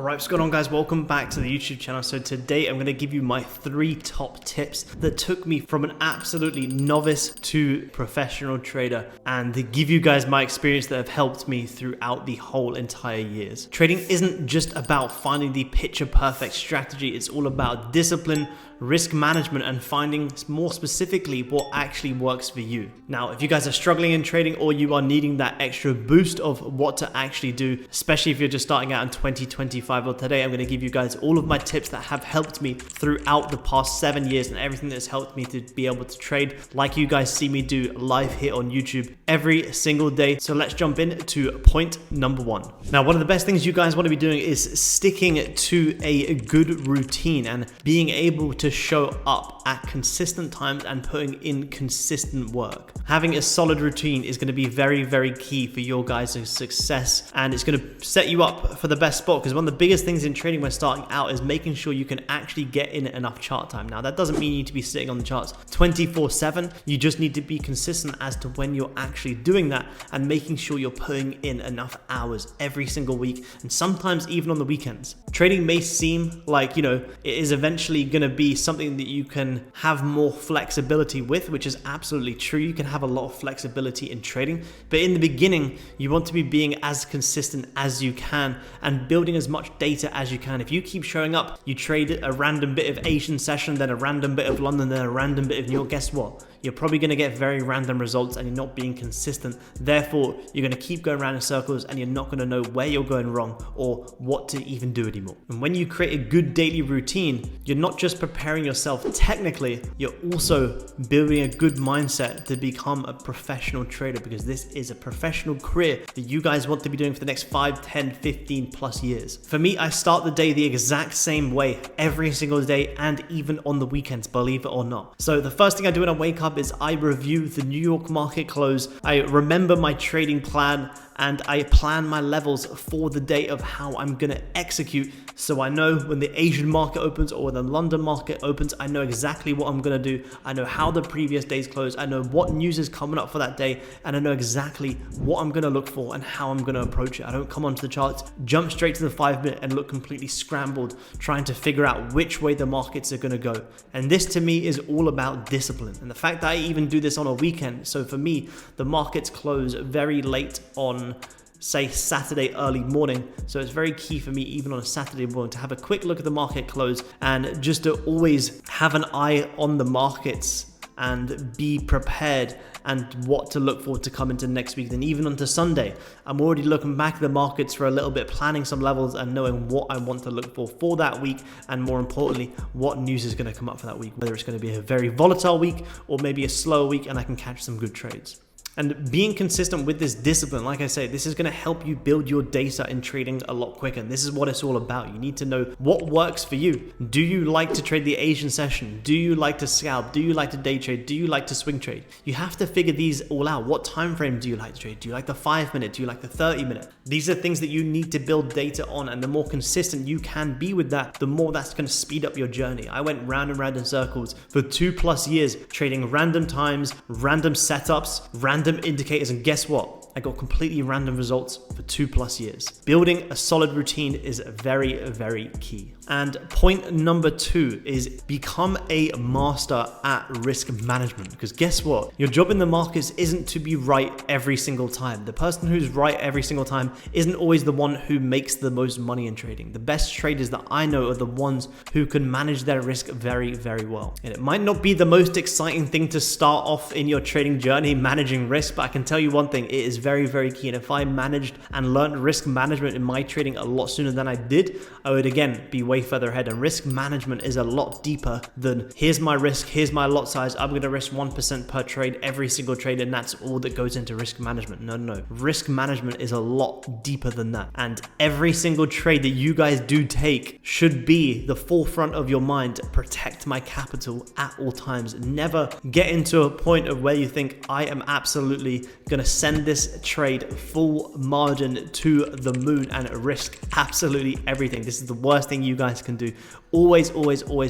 Alright, what's going on guys? Welcome back to the YouTube channel. So today I'm going to give you my 3 top tips that took me from an absolutely novice to professional trader and to give you guys my experience that have helped me throughout the whole entire years. Trading isn't just about finding the picture perfect strategy, it's all about discipline, risk management, and finding more specifically what actually works for you. Now, if you guys are struggling in trading or you are needing that extra boost of what to actually do, especially if you're just starting out in 2025, well, today I'm going to give you guys all of my tips that have helped me throughout the past 7 years and everything that's helped me to be able to trade like you guys see me do live here on YouTube every single day. So let's jump into point number 1. Now, one of the best things you guys want to be doing is sticking to a good routine and being able to show up at consistent times and putting in consistent work. Having a solid routine is going to be very, very key for your guys' success, and it's going to set you up for the best spot, because one of the biggest things in trading when starting out is making sure you can actually get in enough chart time. Now, that doesn't mean you need to be sitting on the charts 24/7. You just need to be consistent as to when you're actually doing that and making sure you're putting in enough hours every single week, and sometimes even on the weekends. Trading may seem like, it is eventually going to be something that you can have more flexibility with, which is absolutely true. You can have a lot of flexibility in trading, but in the beginning, you want to be being as consistent as you can and building as much data as you can. If you keep showing up, you trade a random bit of Asian session, then a random bit of London, then a random bit of New York, guess what? You're probably going to get very random results and you're not being consistent. Therefore, you're going to keep going around in circles and you're not going to know where you're going wrong or what to even do anymore. And when you create a good daily routine, you're not just preparing yourself technically, you're also building a good mindset to become a professional trader, because this is a professional career that you guys want to be doing for the next 5, 10, 15 plus years. For me, I start the day the exact same way every single day and even on the weekends, believe it or not. So the first thing I do when I wake up is I review the New York market close. I remember my trading plan and I plan my levels for the day of how I'm going to execute. So I know when the Asian market opens or when the London market opens, I know exactly what I'm going to do. I know how the previous days close. I know what news is coming up for that day, and I know exactly what I'm going to look for and how I'm going to approach it. I don't come onto the charts, jump straight to the 5-minute and look completely scrambled trying to figure out which way the markets are going to go. And this to me is all about discipline. And the fact that I even do this on a weekend. So for me, the markets close very late on, say, Saturday early morning. So it's very key for me, even on a Saturday morning, to have a quick look at the market close and just to always have an eye on the markets and be prepared and what to look for to come into next week. Then even onto Sunday, I'm already looking back at the markets for a little bit, planning some levels and knowing what I want to look for that week, and more importantly, what news is going to come up for that week, whether it's going to be a very volatile week or maybe a slow week, and I can catch some good trades. And being consistent with this discipline, like I say, this is going to help you build your data in trading a lot quicker. And this is what it's all about. You need to know what works for you. Do you like to trade the Asian session? Do you like to scalp? Do you like to day trade? Do you like to swing trade? You have to figure these all out. What time frame do you like to trade? Do you like the 5-minute? Do you like the 30-minute? These are things that you need to build data on, and the more consistent you can be with that, the more that's going to speed up your journey. I went round and round in circles for 2+ years, trading random times, random setups, random indicators, and guess what? I got completely random results for 2+ years. Building a solid routine is very, very key. And point number 2 is become a master at risk management, because guess what? Your job in the markets isn't to be right every single time. The person who's right every single time isn't always the one who makes the most money in trading. The best traders that I know are the ones who can manage their risk very, very well. And it might not be the most exciting thing to start off in your trading journey, managing risk, but I can tell you one thing, it is very, very key. And if I managed and learned risk management in my trading a lot sooner than I did, I would again be way further ahead. And risk management is a lot deeper than here's my risk, here's my lot size, I'm going to risk 1% per trade every single trade, and that's all that goes into risk management. No. Risk management is a lot deeper than that. And every single trade that you guys do take should be the forefront of your mind. Protect my capital at all times. Never get into a point of where you think I am absolutely going to send this this trade full margin to the moon and risk absolutely everything. This is the worst thing you guys can do. Always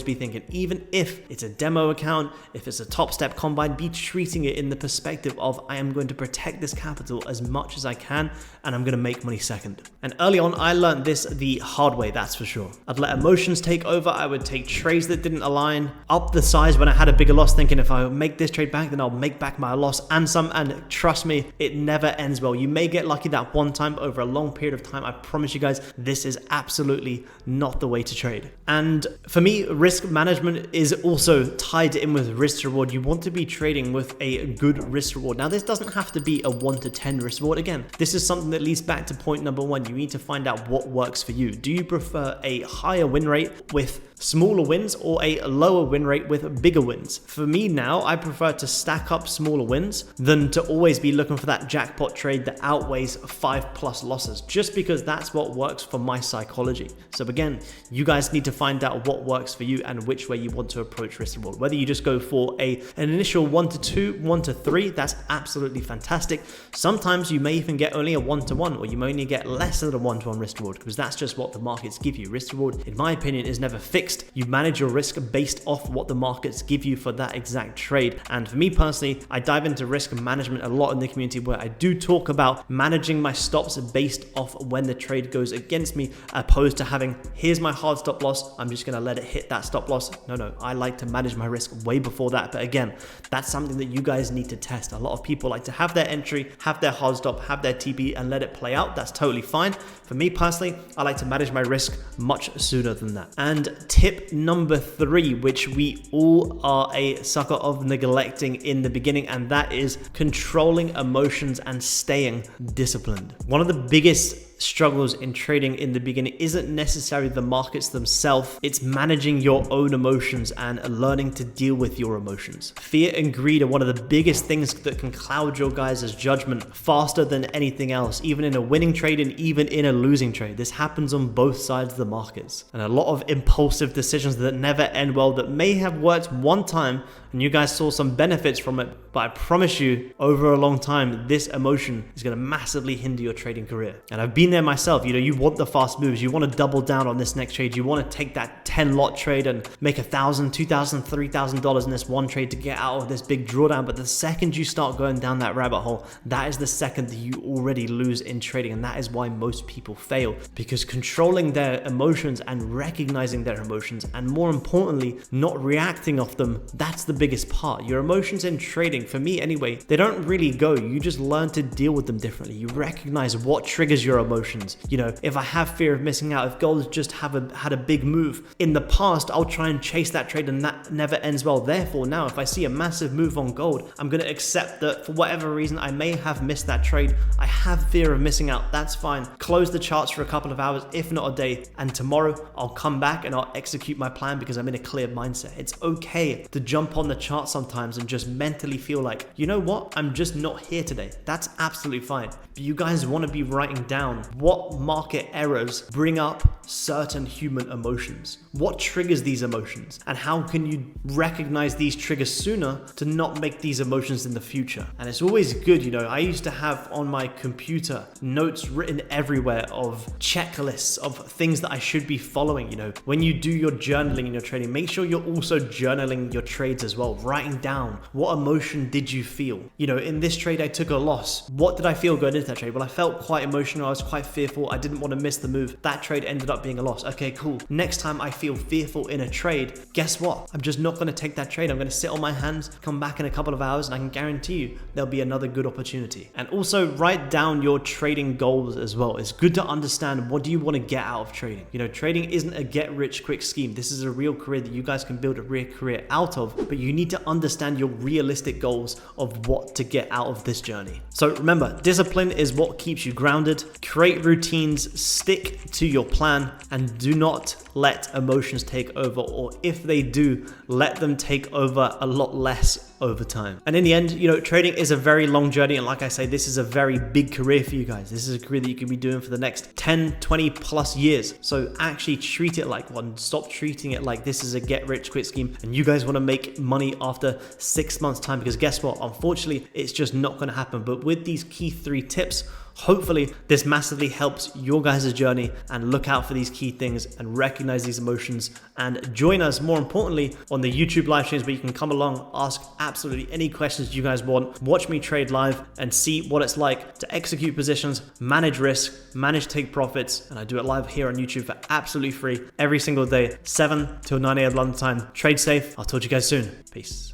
be thinking, even if it's a demo account, if it's a Top Step combine, be treating it in the perspective of I am going to protect this capital as much as I can and I'm going to make money second. And early on, I learned this the hard way, that's for sure. I'd let emotions take over. I would take trades that didn't align, up the size when I had a bigger loss, thinking if I make this trade back, then I'll make back my loss and some. And trust me, it never ends well. You may get lucky that one time, but over a long period of time, I promise you guys, this is absolutely not the way to trade. And for me, risk management is also tied in with risk reward. You want to be trading with a good risk reward. Now, this doesn't have to be a 1 to 10 risk reward. Again, this is something that leads back to point number one. You need to find out what works for you. Do you prefer a higher win rate with smaller wins or a lower win rate with bigger wins? For me now, I prefer to stack up smaller wins than to always be looking for that jackpot trade that outweighs 5+ losses, just because that's what works for my psychology. So again, you guys need to find out what works for you and which way you want to approach risk reward. Whether you just go for an initial 1 to 2, 1 to 3, that's absolutely fantastic. Sometimes you may even get only a 1 to 1, or you may only get less than a 1 to 1 risk reward, because that's just what the markets give you. Risk reward, in my opinion, is never fixed. You manage your risk based off what the markets give you for that exact trade. And for me personally, I dive into risk management a lot in the community, where I do talk about managing my stops based off when the trade goes against me, opposed to having, here's my hard stop loss, I'm just going to let it hit that stop loss. No, I like to manage my risk way before that. But again, that's something that you guys need to test. A lot of people like to have their entry, have their hard stop, have their TP and let it play out. That's totally fine. For me personally, I like to manage my risk much sooner than that. And tip number 3, which we all are a sucker of neglecting in the beginning, and that is controlling emotions and staying disciplined. One of the biggest struggles in trading in the beginning isn't necessarily the markets themselves, it's managing your own emotions and learning to deal with your emotions. Fear and greed are one of the biggest things that can cloud your guys' judgment faster than anything else, even in a winning trade and even in a losing trade. This happens on both sides of the markets, and a lot of impulsive decisions that never end well, that may have worked one time and you guys saw some benefits from it, but I promise you, over a long time, this emotion is going to massively hinder your trading career. And I've been there myself. You want the fast moves, you want to double down on this next trade, you want to take that 10 lot trade and make $1,000, $2,000, $3,000 in this one trade to get out of this big drawdown. But the second you start going down that rabbit hole, that is the second that you already lose in trading. And that is why most people fail, because controlling their emotions and recognizing their emotions, and more importantly, not reacting off them, that's the biggest part. Your emotions in trading, for me anyway, they don't really go. You just learn to deal with them differently. You recognize what triggers your emotions. If I have fear of missing out, if gold just had a big move in the past, I'll try and chase that trade, and that never ends well. Therefore, now if I see a massive move on gold, I'm going to accept that for whatever reason I may have missed that trade. I have fear of missing out. That's fine. Close the charts for a couple of hours, if not a day, and tomorrow I'll come back and I'll execute my plan because I'm in a clear mindset. It's okay to jump on the chart sometimes and just mentally feel like, you know what, I'm just not here today. That's absolutely fine. But you guys want to be writing down what market errors bring up certain human emotions. What triggers these emotions? And how can you recognize these triggers sooner to not make these emotions in the future? And it's always good, I used to have on my computer notes written everywhere of checklists of things that I should be following. When you do your journaling in your trading, make sure you're also journaling your trades as well, writing down what emotion did you feel. In this trade I took a loss. What did I feel going into that trade? Well, I felt quite emotional. I was quite fearful. I didn't want to miss the move. That trade ended up being a loss. Okay, cool. Next time I feel fearful in a trade, guess what? I'm just not going to take that trade. I'm going to sit on my hands, come back in a couple of hours, and I can guarantee you there'll be another good opportunity. And also write down your trading goals as well. It's good to understand, what do you want to get out of trading? Trading isn't a get rich quick scheme. This is a real career that you guys can build a real career out of, but you need to understand your realistic goals of what to get out of this journey. So remember, discipline is what keeps you grounded. Create routines, stick to your plan, and do not let emotions take over, or if they do, let them take over a lot less over time. And in the end, trading is a very long journey. And like I say, this is a very big career for you guys. This is a career that you can be doing for the next 10, 20 plus years. So actually treat it like one. Stop treating it like this is a get rich quick scheme and you guys want to make money after 6 months time, because guess what? Unfortunately, it's just not going to happen. But with these key 3 tips, hopefully this massively helps your guys' journey, and look out for these key things and recognize these emotions, and join us more importantly on the YouTube live streams where you can come along, ask absolutely any questions you guys want, watch me trade live and see what it's like to execute positions, manage risk, manage take profits. And I do it live here on YouTube for absolutely free every single day, 7 till 9 a.m. London time. Trade safe. I'll talk to you guys soon. Peace.